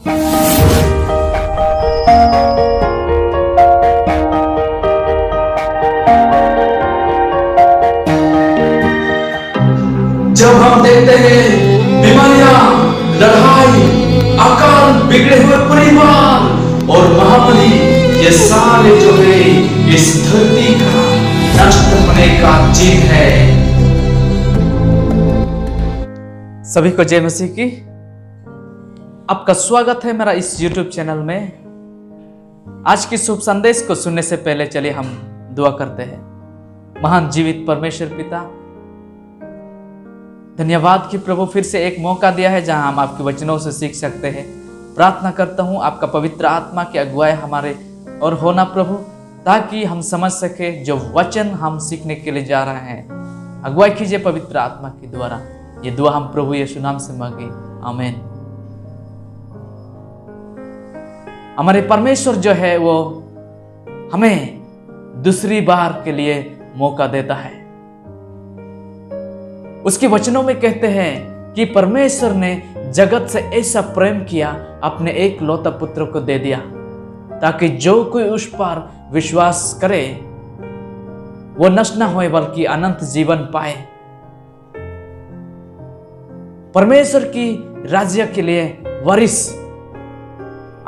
जब हम देखते हैं बीमारियां, लड़ाई, अकाल, बिगड़े हुए परिवार और महामारी, ये सारे जो है इस धरती का नष्ट होने का चिन्ह है। सभी को जय मसीह की। आपका स्वागत है मेरा इस YouTube चैनल में। आज की शुभ संदेश को सुनने से पहले चलिए हम दुआ करते हैं। महान जीवित परमेश्वर पिता, धन्यवाद कि प्रभु फिर से एक मौका दिया है जहां हम आपके वचनों से सीख सकते हैं। प्रार्थना करता हूं आपका पवित्र आत्मा की अगुवाई हमारे और होना प्रभु, ताकि हम समझ सके जो वचन हम सीखने के लिए जा रहे हैं। अगुवाई कीजिए पवित्र आत्मा के द्वारा। ये दुआ हम प्रभु यीशु नाम से मांगे, आमीन। हमारे परमेश्वर जो है वो हमें दूसरी बार के लिए मौका देता है। उसके वचनों में कहते हैं कि परमेश्वर ने जगत से ऐसा प्रेम किया, अपने एक लौता पुत्र को दे दिया, ताकि जो कोई उस पर विश्वास करे वो नष्ट न होए बल्कि अनंत जीवन पाए। परमेश्वर की राज्य के लिए वारिस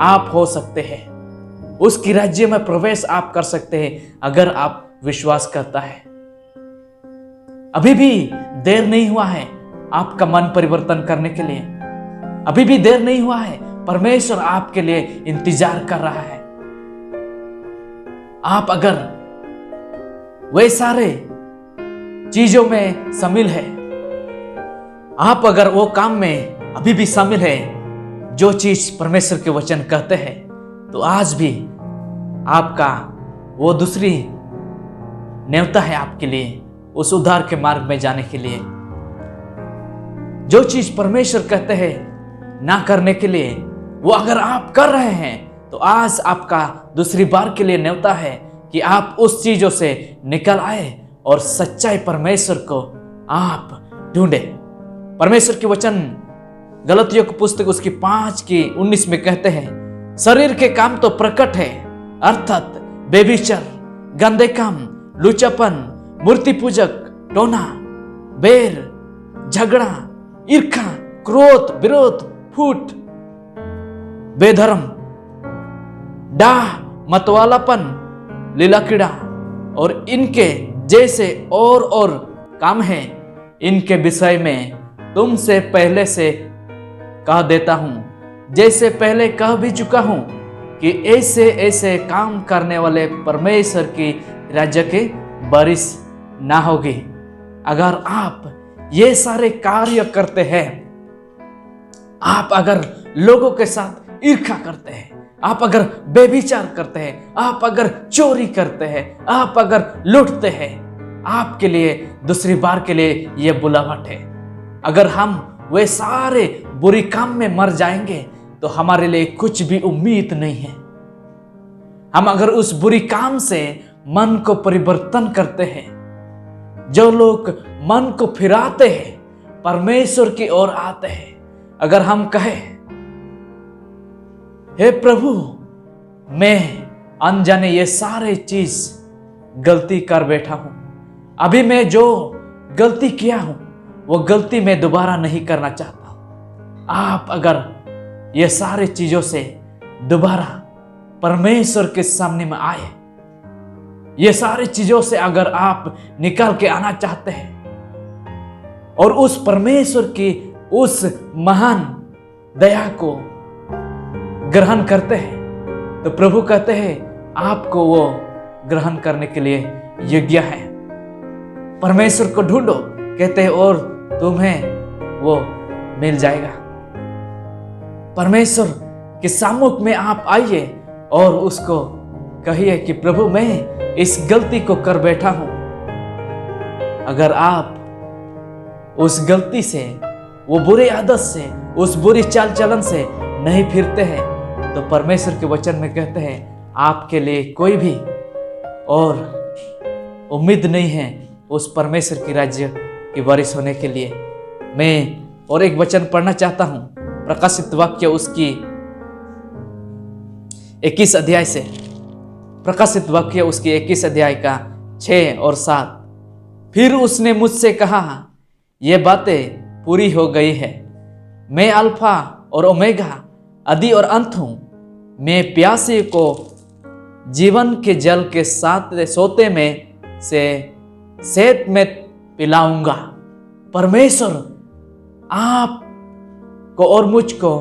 आप हो सकते हैं। उसकी राज्य में प्रवेश आप कर सकते हैं अगर आप विश्वास करता है। अभी भी देर नहीं हुआ है आपका मन परिवर्तन करने के लिए। अभी भी देर नहीं हुआ है, परमेश्वर आपके लिए इंतजार कर रहा है। आप अगर वे सारे चीजों में शामिल है, आप अगर वो काम में अभी भी शामिल है जो चीज परमेश्वर के वचन कहते हैं, तो आज भी आपका वो दूसरी न्योता है आपके लिए उस उद्धार के मार्ग में जाने के लिए। जो चीज परमेश्वर कहते हैं ना करने के लिए, वो अगर आप कर रहे हैं, तो आज आपका दूसरी बार के लिए न्योता है कि आप उस चीजों से निकल आए और सच्चाई परमेश्वर को आप ढूंढे। परमेश्वर के वचन गलतियों की पुस्तक उसकी 5:19 में कहते हैं, शरीर के काम तो प्रकट है, अर्थात बेविचार, गंदे काम, लुचापन, मूर्ति पूजक, टोना, बैर, झगड़ा, ईर्ष्या, क्रोध, विरोध, फूट, बेधर्म, डाह, मतवालापन, लीलाकीड़ा और इनके जैसे और काम हैं। इनके विषय में तुमसे पहले से कह देता हूं, जैसे पहले कह भी चुका हूं, कि ऐसे ऐसे काम करने वाले परमेश्वर की राज्य के वारिस ना होगी। अगर आप ये सारे कार्य करते हैं, आप अगर लोगों के साथ ईर्ष्या करते हैं, आप अगर बेविचार करते हैं, आप अगर चोरी करते हैं, आप अगर लूटते हैं, आपके लिए दूसरी बार के लिए यह बुलावट है। अगर हम वे सारे बुरी काम में मर जाएंगे तो हमारे लिए कुछ भी उम्मीद नहीं है। हम अगर उस बुरी काम से मन को परिवर्तन करते हैं, जो लोग मन को फिराते हैं, परमेश्वर की ओर आते हैं, अगर हम कहें, हे प्रभु, मैं अनजाने ये सारे चीज गलती कर बैठा हूं, अभी मैं जो गलती किया हूं वो गलती मैं दोबारा नहीं करना चाहता। आप अगर ये सारे चीजों से दोबारा परमेश्वर के सामने में आए, ये सारी चीजों से अगर आप निकल के आना चाहते हैं और उस परमेश्वर की उस महान दया को ग्रहण करते हैं, तो प्रभु कहते हैं आपको वो ग्रहण करने के लिए योग्य है। परमेश्वर को ढूंढो, कहते हैं, और तुम्हें वो मिल जाएगा। परमेश्वर के सम्मुख में आप आइए और उसको कहिए कि प्रभु, मैं इस गलती को कर बैठा हूं। अगर आप उस गलती से, वो बुरे आदत से, उस बुरी चाल चलन से नहीं फिरते हैं, तो परमेश्वर के वचन में कहते हैं आपके लिए कोई भी और उम्मीद नहीं है उस परमेश्वर की राज्य के वारिस होने के लिए। मैं और एक वचन पढ़ना चाहता हूं, प्रकाशित वाक्य उसकी 21 अध्याय से। प्रकाशित वाक्य उसकी 21 अध्याय का 6 और 7। फिर उसने मुझसे कहा, ये बातें पूरी हो गई है। मैं अल्फा और ओमेगा, आदि और अंत हूं। मैं प्यासे को जीवन के जल के साथ सोते में से सेत में पिलाऊंगा। परमेश्वर आपको और मुझको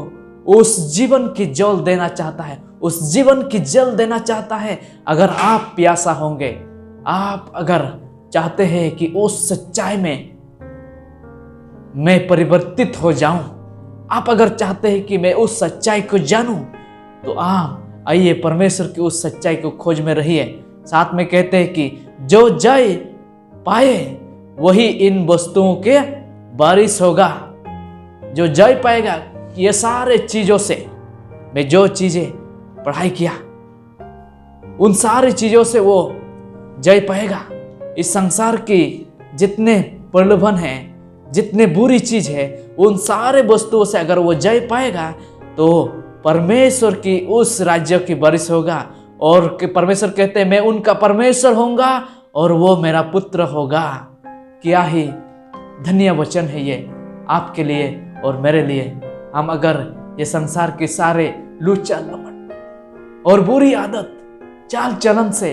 उस जीवन की जल देना चाहता है, उस जीवन की जल देना चाहता है। अगर आप प्यासा होंगे, आप अगर चाहते हैं कि उस सच्चाई में मैं परिवर्तित हो जाऊं, आप अगर चाहते हैं कि मैं उस सच्चाई को जानूं, तो आप आइए परमेश्वर की उस सच्चाई को खोज में रहिए। साथ में कहते हैं कि जो जय पाए वही इन वस्तुओं के वारिस होगा। जो जय पाएगा, ये सारे चीजों से मैं जो चीजें पढ़ाई किया, उन सारी चीजों से वो जय पाएगा। इस संसार की जितने प्रलोभन हैं, जितने बुरी चीज है, उन सारे वस्तुओं से अगर वो जय पाएगा तो परमेश्वर की उस राज्य की वारिस होगा। और परमेश्वर कहते हैं मैं उनका परमेश्वर होऊंगा और वो मेरा पुत्र होगा। क्या ही धन्य वचन है ये आपके लिए और मेरे लिए। हम अगर ये संसार के सारे लूचा लपट और बुरी आदत चाल चलन से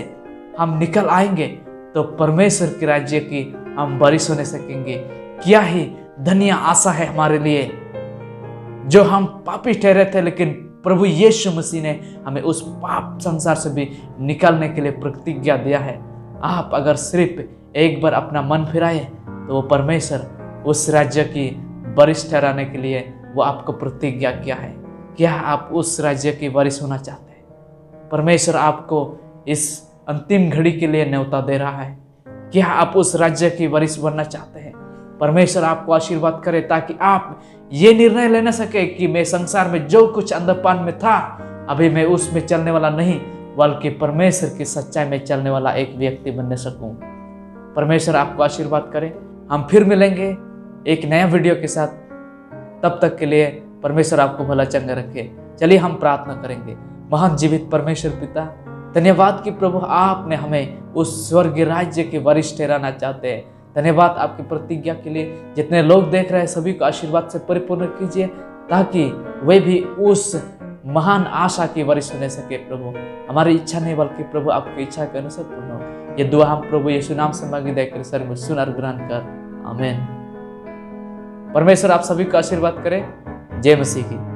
हम निकल आएंगे तो परमेश्वर के राज्य की हम वारिस होने सकेंगे। क्या ही धन्य आशा है हमारे लिए। जो हम पापी ठहरे थे, लेकिन प्रभु यीशु मसीह ने हमें उस पाप संसार से भी निकालने के लिए प्रतिज्ञा दिया है। आप अगर सिर्फ एक बार अपना मन फिराए तो वो परमेश्वर उस राज्य की वारिस ठहराने के लिए वो आपको प्रतिज्ञा किया है। क्या आप उस राज्य की वारिस होना चाहते हैं? परमेश्वर आपको इस अंतिम घड़ी के लिए न्योता दे रहा है। क्या आप उस राज्य की वारिस बनना चाहते हैं? परमेश्वर आपको आशीर्वाद करे ताकि आप ये निर्णय ले न सके कि मैं संसार में जो कुछ अंधपान में था अभी मैं उसमें चलने वाला नहीं, बल्कि परमेश्वर की सच्चाई में चलने वाला एक व्यक्ति बनने सकूं। परमेश्वर आपको आशीर्वाद करे। हम फिर मिलेंगे एक नया वीडियो के साथ। तब तक के लिए परमेश्वर आपको भला चंगा रखे। चलिए हम प्रार्थना करेंगे। महान जीवित परमेश्वर पिता, धन्यवाद कि प्रभु आपने हमें उस स्वर्गीय राज्य के वारिस ठहराना चाहते हैं। धन्यवाद आपकी प्रतिज्ञा के लिए। जितने लोग देख रहे हैं सभी को आशीर्वाद से परिपूर्ण कीजिए ताकि वे भी उस महान आशा की वारिस होने सके। प्रभु हमारी इच्छा नहीं बल्कि प्रभु आपकी इच्छा के अनुसार पूर्ण हो। ये दुआ हम प्रभु यीशु नाम से मांगी देकर सर में सुन और ग्रहण कर। आमीन। परमेश्वर आप सभी को आशीर्वाद करे। जय मसीह की।